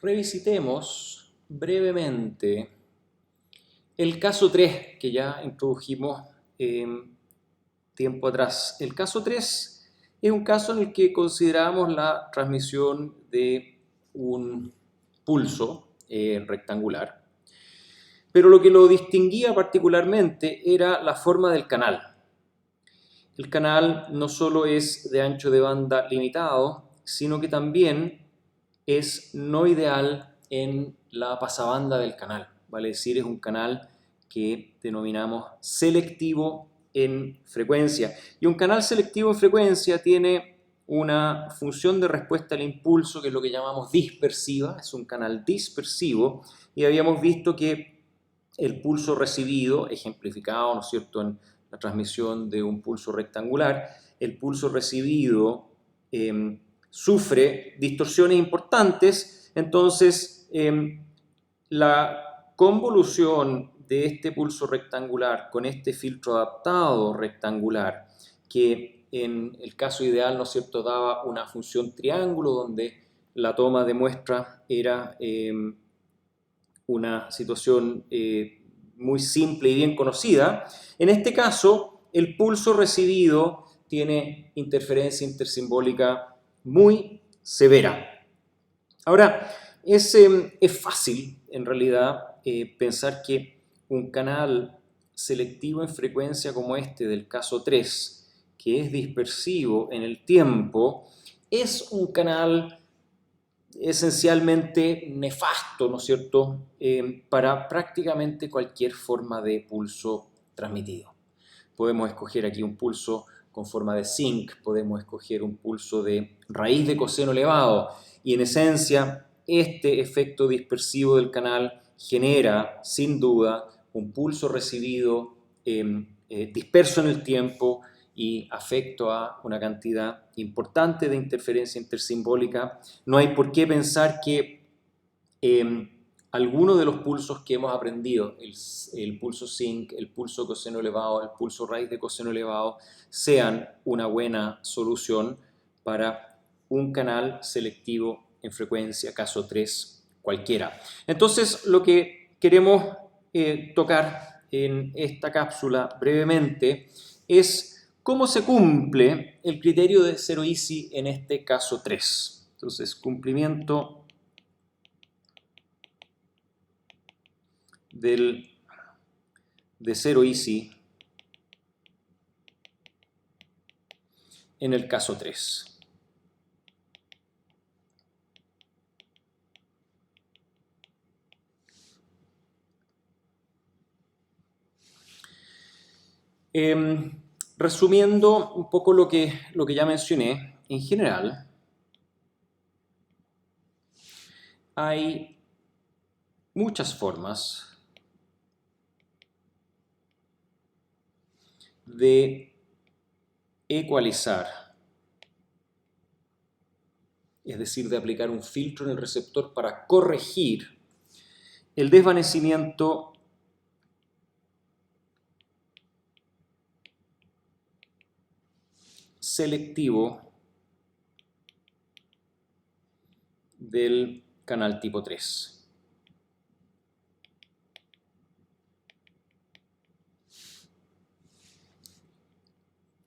revisitemos brevemente el caso 3 que ya introdujimos tiempo atrás. El caso 3 es un caso en el que consideramos la transmisión de un pulso rectangular, pero lo que lo distinguía particularmente era la forma del canal. El canal no solo es de ancho de banda limitado, sino que también es no ideal en la pasabanda del canal, vale decir, es un canal que denominamos selectivo en frecuencia. Y un canal selectivo en frecuencia tiene una función de respuesta al impulso que es lo que llamamos dispersiva, es un canal dispersivo, y habíamos visto que el pulso recibido, ejemplificado, ¿no es cierto?, en la transmisión de un pulso rectangular, el pulso recibido sufre distorsiones importantes, entonces la convolución de este pulso rectangular con este filtro adaptado rectangular, que en el caso ideal, ¿no es cierto?, daba una función triángulo donde la toma de muestra era una situación muy simple y bien conocida. En este caso, el pulso recibido tiene interferencia intersimbólica muy severa. Ahora, es fácil, en realidad, pensar que un canal selectivo en frecuencia como este del caso 3, que es dispersivo en el tiempo, es un canal esencialmente nefasto, ¿no es cierto?, para prácticamente cualquier forma de pulso transmitido. Podemos escoger aquí un pulso con forma de zinc, podemos escoger un pulso de raíz de coseno elevado, y en esencia este efecto dispersivo del canal genera, sin duda, un pulso recibido disperso en el tiempo y afecto a una cantidad importante de interferencia intersimbólica. No hay por qué pensar que algunos de los pulsos que hemos aprendido, el pulso zinc, el pulso coseno elevado, el pulso raíz de coseno elevado, sean una buena solución para un canal selectivo en frecuencia, caso 3 cualquiera. Entonces, lo que queremos tocar en esta cápsula brevemente es cómo se cumple el criterio de zero easy en este caso 3. Entonces, cumplimiento de zero easy en el caso 3. Resumiendo un poco lo que ya mencioné, en general hay muchas formas de ecualizar, es decir, de aplicar un filtro en el receptor para corregir el desvanecimiento selectivo del canal tipo 3.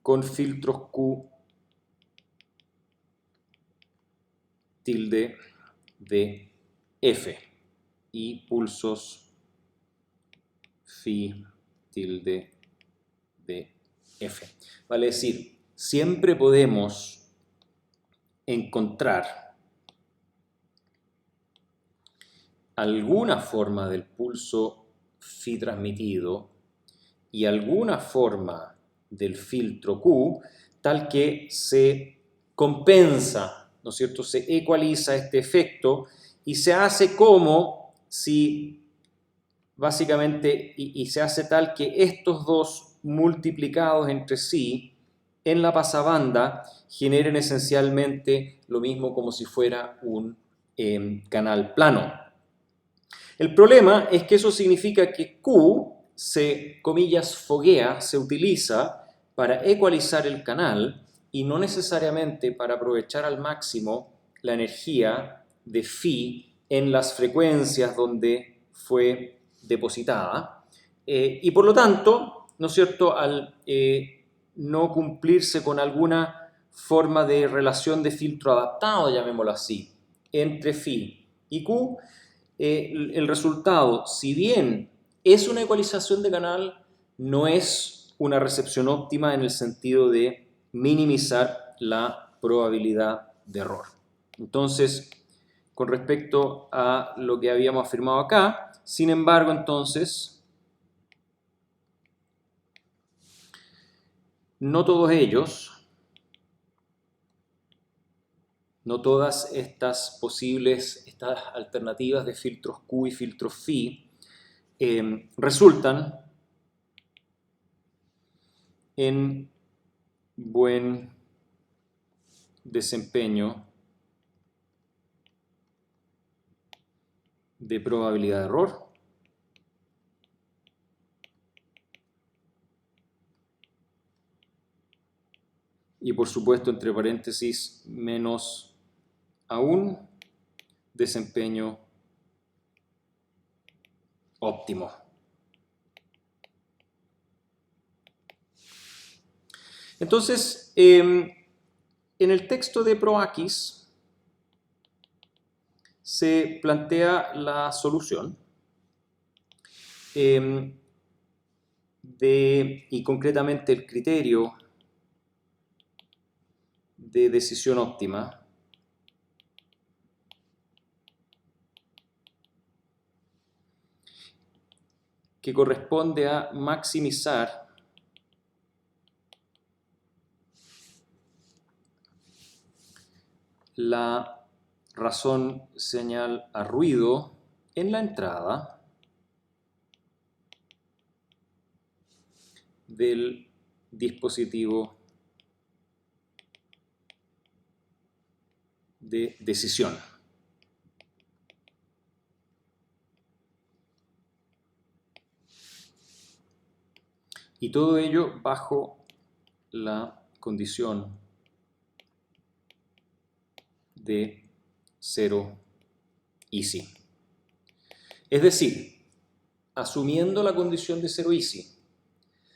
Con filtros Q tilde de F y pulsos phi tilde de F. Vale decir, siempre podemos encontrar alguna forma del pulso phi transmitido y alguna forma del filtro Q tal que se compensa, ¿no es cierto?, se ecualiza este efecto y se hace como si básicamente, y se hace tal que estos dos multiplicados entre sí en la pasabanda generen esencialmente lo mismo como si fuera un canal plano. El problema es que eso significa que Q se, comillas, foguea, se utiliza para ecualizar el canal y no necesariamente para aprovechar al máximo la energía de phi en las frecuencias donde fue depositada. Y por lo tanto, ¿no es cierto?, al no cumplirse con alguna forma de relación de filtro adaptado, llamémoslo así, entre phi y q, el resultado, si bien es una ecualización de canal, no es una recepción óptima en el sentido de minimizar la probabilidad de error. Entonces, con respecto a lo que habíamos afirmado acá, sin embargo, entonces, no todos ellos, no todas estas alternativas de filtros Q y filtros phi resultan en buen desempeño de probabilidad de error. Y por supuesto, entre paréntesis, menos aún desempeño óptimo. Entonces, en el texto de ProAquis se plantea la solución y concretamente el criterio de decisión óptima que corresponde a maximizar la razón señal a ruido en la entrada del dispositivo de decisión. Y todo ello bajo la condición de 0 easy. Es decir, asumiendo la condición de 0 easy,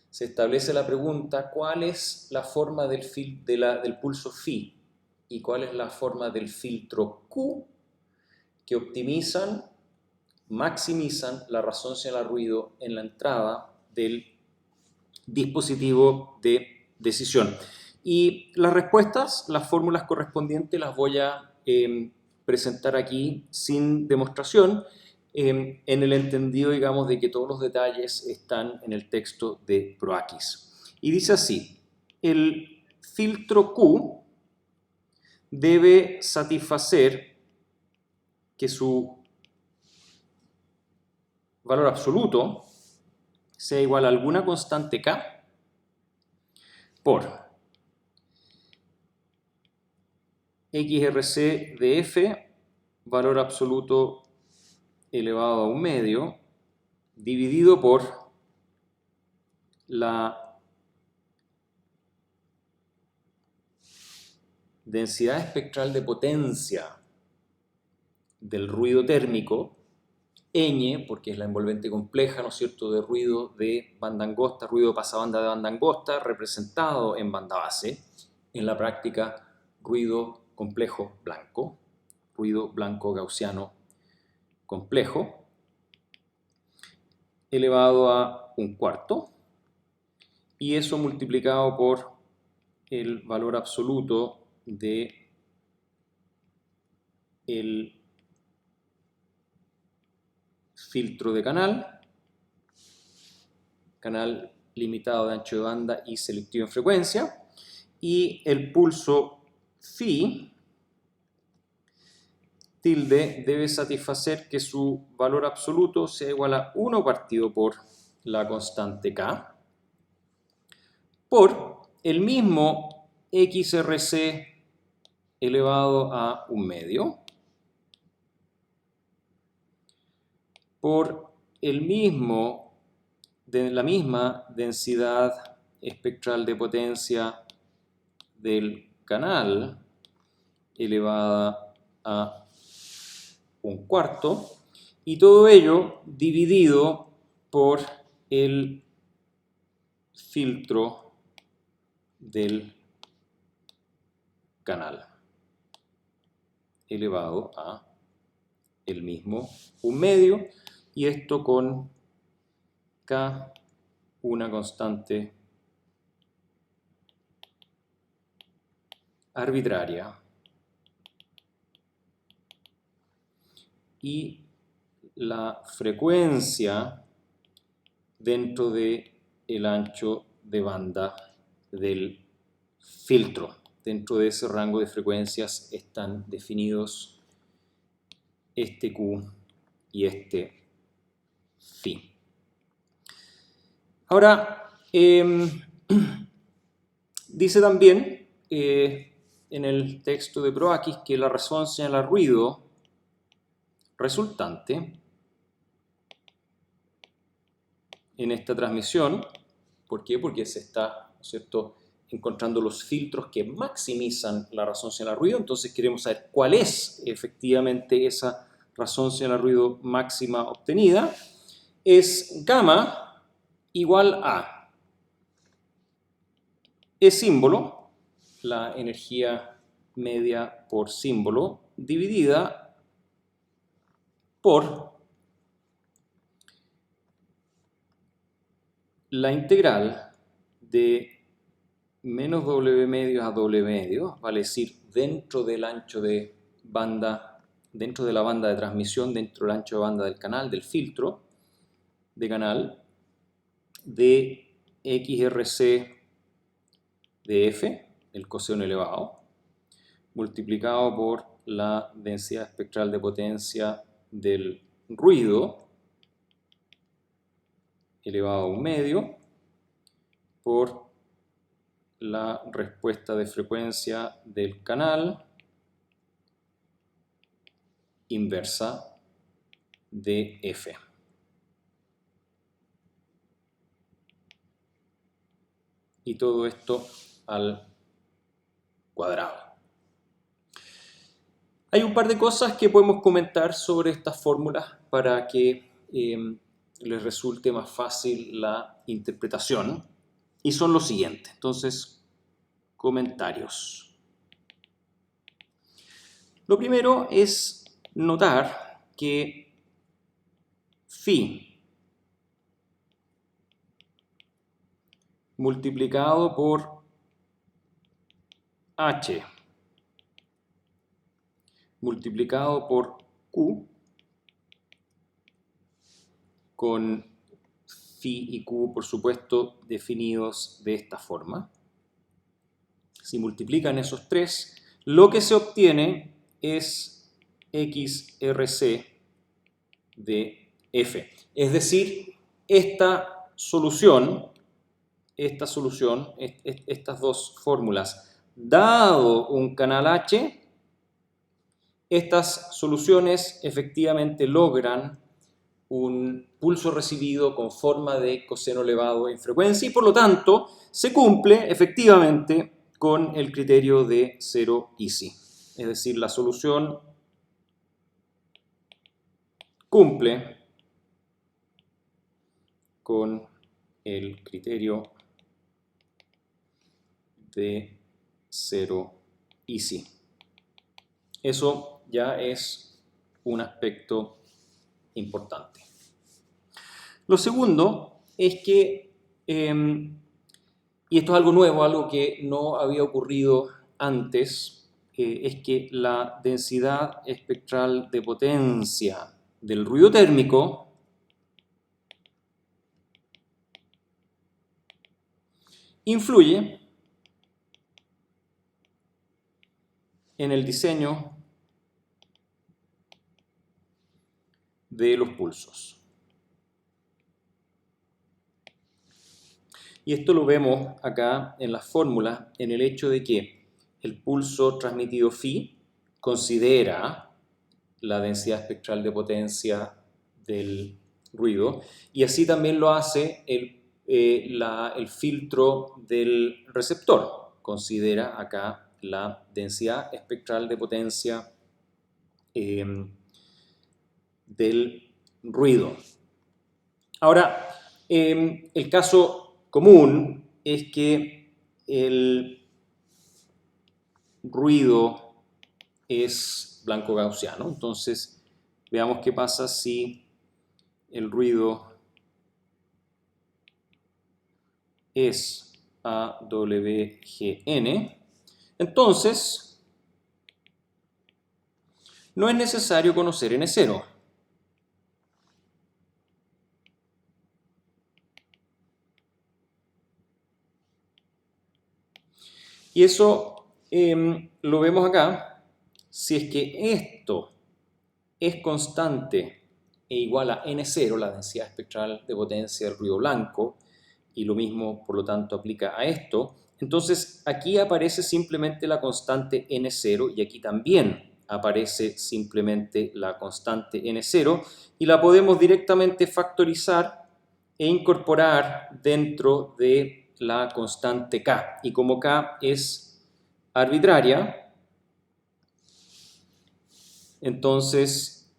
se establece la pregunta: ¿cuál es la forma del pulso phi y cuál es la forma del filtro Q que maximizan la razón señal a ruido en la entrada del dispositivo de decisión? Y las respuestas, las fórmulas correspondientes, las voy a presentar aquí sin demostración, en el entendido, digamos, de que todos los detalles están en el texto de ProAquis. Y dice así: el filtro Q debe satisfacer que su valor absoluto sea igual a alguna constante K por XRC de F, valor absoluto elevado a un medio, dividido por la densidad espectral de potencia del ruido térmico, ñ, porque es la envolvente compleja, ¿no es cierto?, de ruido de banda angosta, ruido de pasabanda de banda angosta, representado en banda base, en la práctica ruido complejo blanco, ruido blanco gaussiano complejo, elevado a un cuarto, y eso multiplicado por el valor absoluto de el filtro de canal limitado de ancho de banda y selectivo en frecuencia, y el pulso phi tilde debe satisfacer que su valor absoluto sea igual a 1 partido por la constante K por el mismo XRC elevado a un medio por la misma densidad espectral de potencia del canal elevada a 1/4, y todo ello dividido por el filtro del canal elevado a el mismo 1/2, y esto con K, una constante arbitraria, y la frecuencia dentro del ancho de banda del filtro. Dentro de ese rango de frecuencias están definidos este Q y este phi. Ahora, dice también en el texto de Proakis que la razón señala ruido resultante en esta transmisión. ¿Por qué? Porque se está, ¿no es cierto?, encontrando los filtros que maximizan la razón señal ruido. Entonces queremos saber cuál es efectivamente esa razón señal ruido máxima obtenida. Es gamma igual a E símbolo, la energía media por símbolo, dividida por la integral de menos W medios a W medios, vale decir, dentro del ancho de banda, dentro de la banda de transmisión, dentro del ancho de banda del canal, del filtro de canal, de XRC de F, el coseno elevado, multiplicado por la densidad espectral de potencia del ruido, elevado a 1/2, por la respuesta de frecuencia del canal inversa de F. Y todo esto al cuadrado. Hay un par de cosas que podemos comentar sobre estas fórmulas para que les resulte más fácil la interpretación, y son los siguientes. Entonces, comentarios. Lo primero es notar que phi multiplicado por h multiplicado por q, con phi y q, por supuesto, definidos de esta forma. Si multiplican esos tres, lo que se obtiene es XRC de F. Es decir, esta solución, estas dos fórmulas, dado un canal H, estas soluciones efectivamente logran un pulso recibido con forma de coseno elevado en frecuencia, y por lo tanto se cumple efectivamente con el criterio de zero easy. Es decir, la solución cumple con el criterio de zero easy. Eso ya es un aspecto importante. Lo segundo es que, y esto es algo nuevo, algo que no había ocurrido antes, es que la densidad espectral de potencia del ruido térmico influye en el diseño de los pulsos. Y esto lo vemos acá en las fórmulas, en el hecho de que el pulso transmitido phi considera la densidad espectral de potencia del ruido, y así también lo hace el filtro del receptor. Considera acá la densidad espectral de potencia del ruido. Ahora, el caso común es que el ruido es blanco gaussiano. Entonces, veamos qué pasa si el ruido es AWGN. Entonces, no es necesario conocer N0. Y eso lo vemos acá. Si es que esto es constante e igual a N0, la densidad espectral de potencia del ruido blanco, y lo mismo, por lo tanto, aplica a esto, entonces aquí aparece simplemente la constante N0 y aquí también aparece simplemente la constante N0 y la podemos directamente factorizar e incorporar dentro de la constante K. Y como K es arbitraria, entonces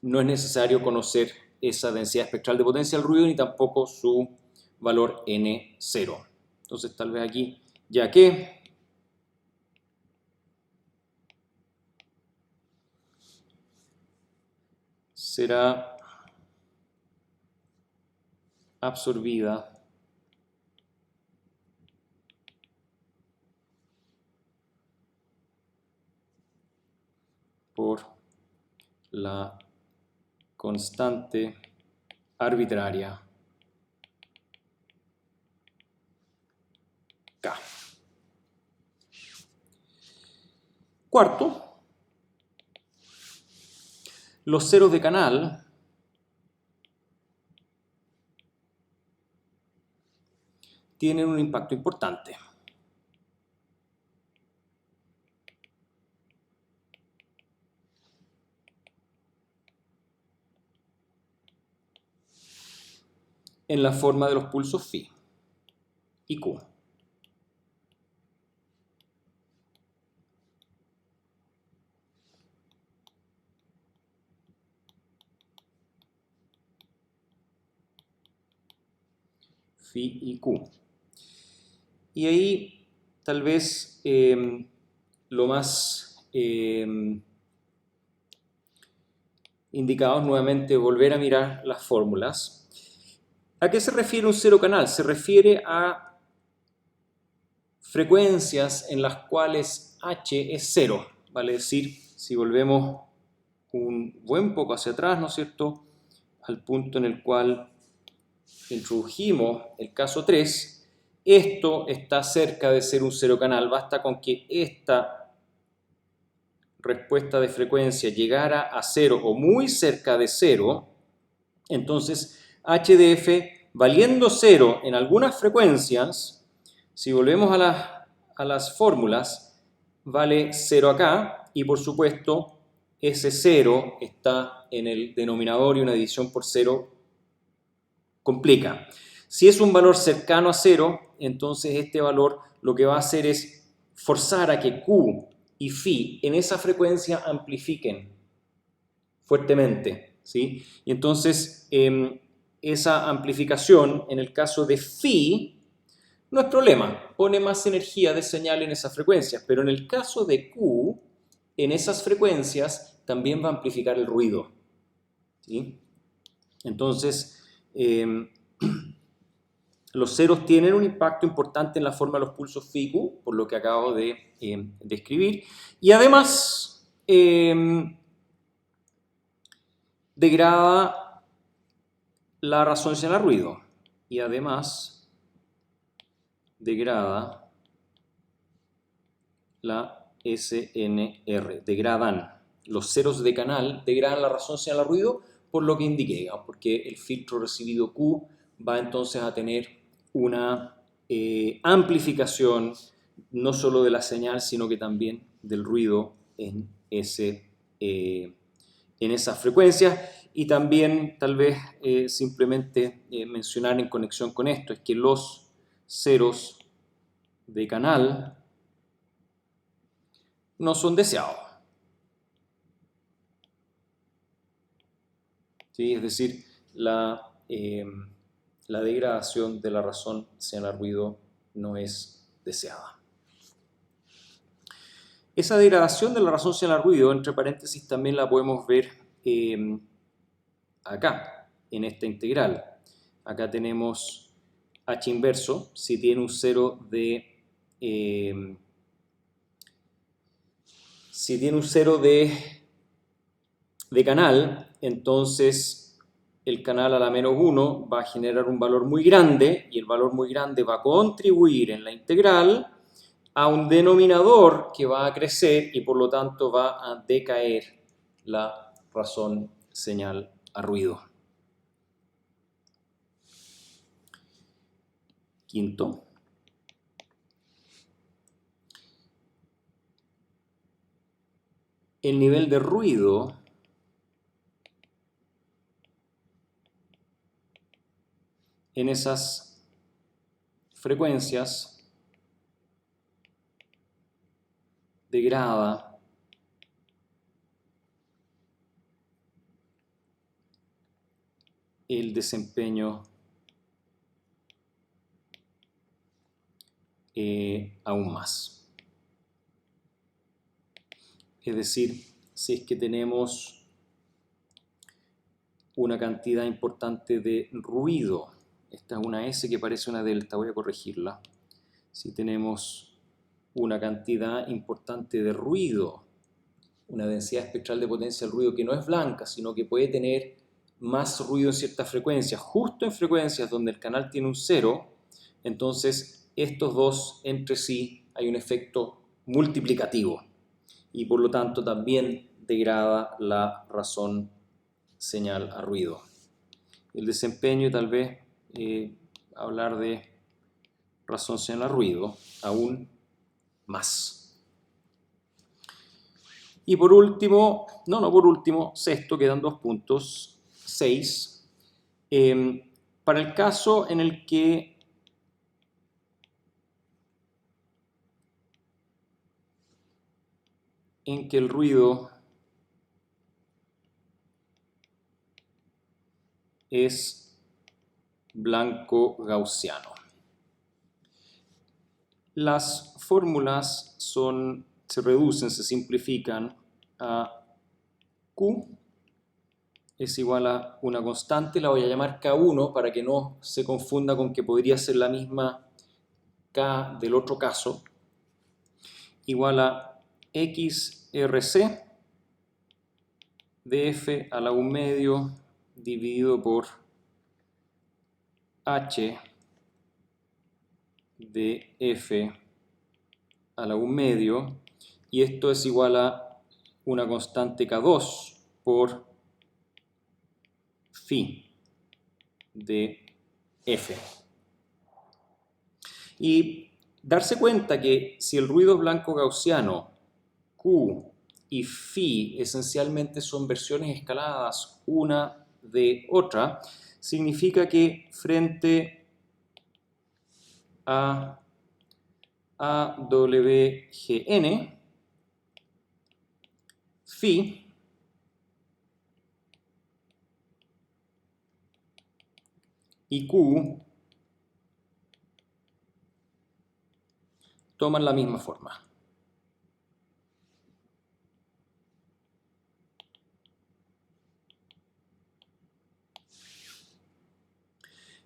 no es necesario conocer esa densidad espectral de potencia del ruido ni tampoco su valor N0. Entonces tal vez aquí, ya que será absorbida por la constante arbitraria K. Cuarto, los ceros de canal tienen un impacto importante. En la forma de los pulsos phi y Q. Phi y Q. Y ahí tal vez lo más indicado es nuevamente volver a mirar las fórmulas. ¿A qué se refiere un cero canal? Se refiere a frecuencias en las cuales H es cero. Vale decir, si volvemos un buen poco hacia atrás, ¿no es cierto?, al punto en el cual introdujimos el caso 3, esto está cerca de ser un cero canal. Basta con que esta respuesta de frecuencia llegara a cero o muy cerca de cero, entonces h de f valiendo cero en algunas frecuencias, si volvemos a las fórmulas, vale 0 acá y por supuesto ese 0 está en el denominador y una división por 0 complica. Si es un valor cercano a 0, entonces este valor lo que va a hacer es forzar a que Q y Phi en esa frecuencia amplifiquen fuertemente, ¿sí? Y entonces esa amplificación en el caso de Phi no es problema, pone más energía de señal en esas frecuencias, pero en el caso de Q, en esas frecuencias también va a amplificar el ruido, ¿sí? Entonces los ceros tienen un impacto importante en la forma de los pulsos phi Q, por lo que acabo de describir, y además degrada la resonancia al ruido y además degrada la SNR, degradan los ceros de canal, degradan la resonancia al ruido, por lo que indiqué, porque el filtro recibido Q va entonces a tener una amplificación no solo de la señal, sino que también del ruido en esas frecuencias. Y también tal vez simplemente mencionar en conexión con esto es que los ceros de canal no son deseados. ¿sí? Es decir, la degradación de la razón señal al ruido no es deseada. Esa degradación de la razón señal al ruido, entre paréntesis, también la podemos ver acá, en esta integral. Acá tenemos h inverso, si tiene un cero de canal, entonces el canal a la menos 1 va a generar un valor muy grande y el valor muy grande va a contribuir en la integral a un denominador que va a crecer y por lo tanto va a decaer la razón señal a ruido. Quinto. El nivel de ruido en esas frecuencias degrada el desempeño aún más. Es decir, si es que tenemos una cantidad importante de ruido, esta es una S que parece una delta, voy a corregirla. Si tenemos una cantidad importante de ruido, una densidad espectral de potencia del ruido que no es blanca, sino que puede tener más ruido en ciertas frecuencias, justo en frecuencias donde el canal tiene un cero, entonces estos dos entre sí hay un efecto multiplicativo y por lo tanto también degrada la razón señal a ruido. El desempeño, tal vez hablar de razón señal a ruido aún más. Y por último, por último, sexto, quedan 2 puntos, 6. Para el caso en el que el ruido es blanco gaussiano. Las fórmulas se reducen, se simplifican a Q es igual a una constante, la voy a llamar K1 para que no se confunda con que podría ser la misma K del otro caso, igual a XRC de F a la 1 medio dividido por H de F a la 1 medio, y esto es igual a una constante K2 por phi de F. Y darse cuenta que si el ruido es blanco gaussiano, Q y phi esencialmente son versiones escaladas una de otra, significa que frente a AWGN, phi y Q toman la misma forma.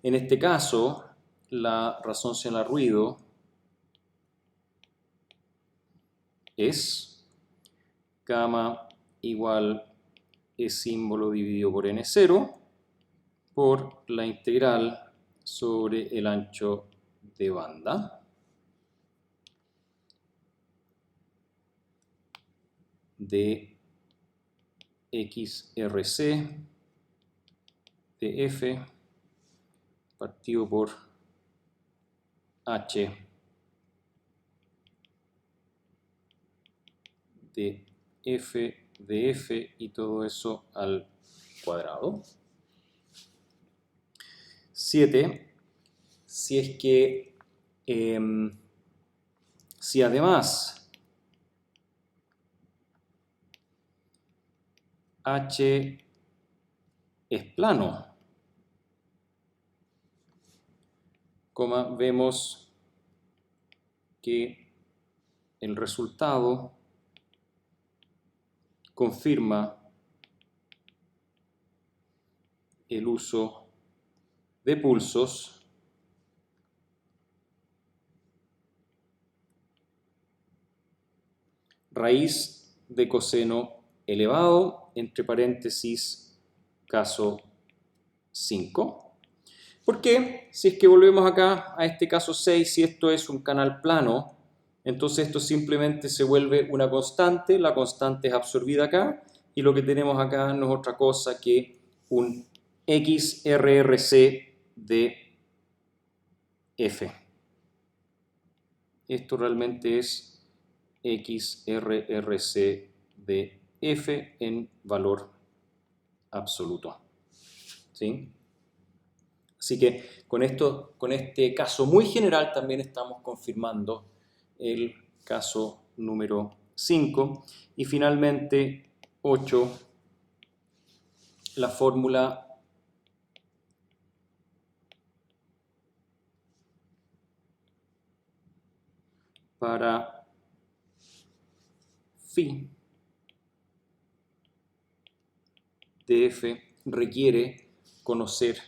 En este caso, la razón señal a ruido es gamma igual E símbolo dividido por N0 por la integral sobre el ancho de banda de XRC de F partido por H de F y todo eso al cuadrado. 7. Si es que si además H es plano, vemos que el resultado confirma el uso de pulsos raíz de coseno elevado, entre paréntesis, caso 5. ¿Por qué? Si es que volvemos acá a este caso 6, si esto es un canal plano, entonces esto simplemente se vuelve una constante, la constante es absorbida acá, y lo que tenemos acá no es otra cosa que un XRRC de F. Esto realmente es XRRC de F en valor absoluto. ¿Sí? Así que con este caso muy general también estamos confirmando el caso número 5. Y finalmente, 8, la fórmula para phi de F requiere conocer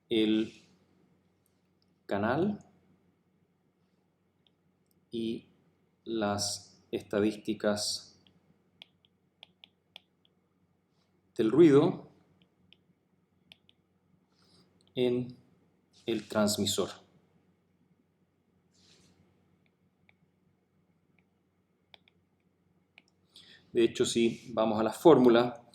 el canal y las estadísticas del ruido en el transmisor. De hecho, si vamos a la fórmula,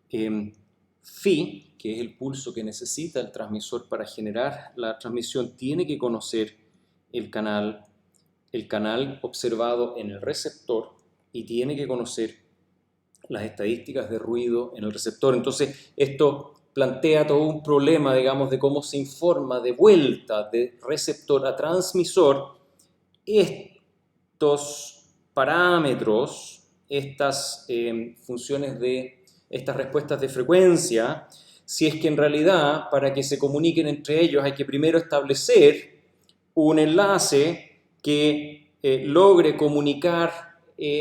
phi, que es el pulso que necesita el transmisor para generar la transmisión, tiene que conocer el canal observado en el receptor y tiene que conocer las estadísticas de ruido en el receptor. Entonces, esto plantea todo un problema, digamos, de cómo se informa de vuelta de receptor a transmisor estos parámetros, estas funciones de estas respuestas de frecuencia, si es que en realidad para que se comuniquen entre ellos hay que primero establecer un enlace que logre comunicar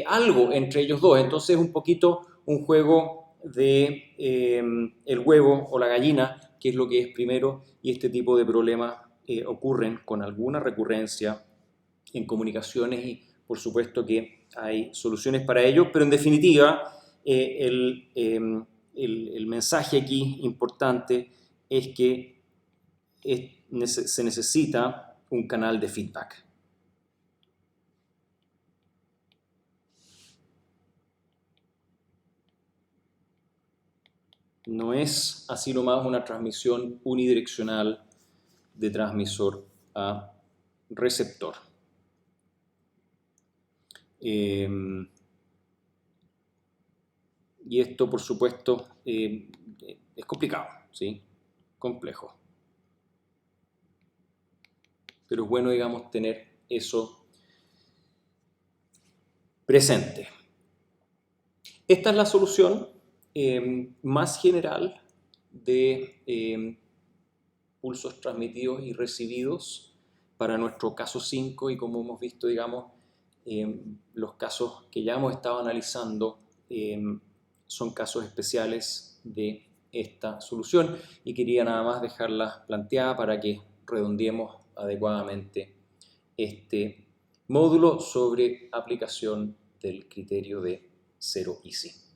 algo entre ellos dos. Entonces es un poquito un juego de el huevo o la gallina, que es lo que es primero, y este tipo de problemas ocurren con alguna recurrencia en comunicaciones y por supuesto que hay soluciones para ello, pero en definitiva el mensaje aquí importante es que se necesita un canal de feedback. No es así nomás una transmisión unidireccional de transmisor a receptor. Y esto, por supuesto, es complicado, ¿sí? Complejo. Pero es bueno, digamos, tener eso presente. Esta es la solución más general de pulsos transmitidos y recibidos para nuestro caso 5 y como hemos visto, digamos, los casos que ya hemos estado analizando son casos especiales de esta solución y quería nada más dejarla planteada para que redondeemos adecuadamente este módulo sobre aplicación del criterio de 0 y sí.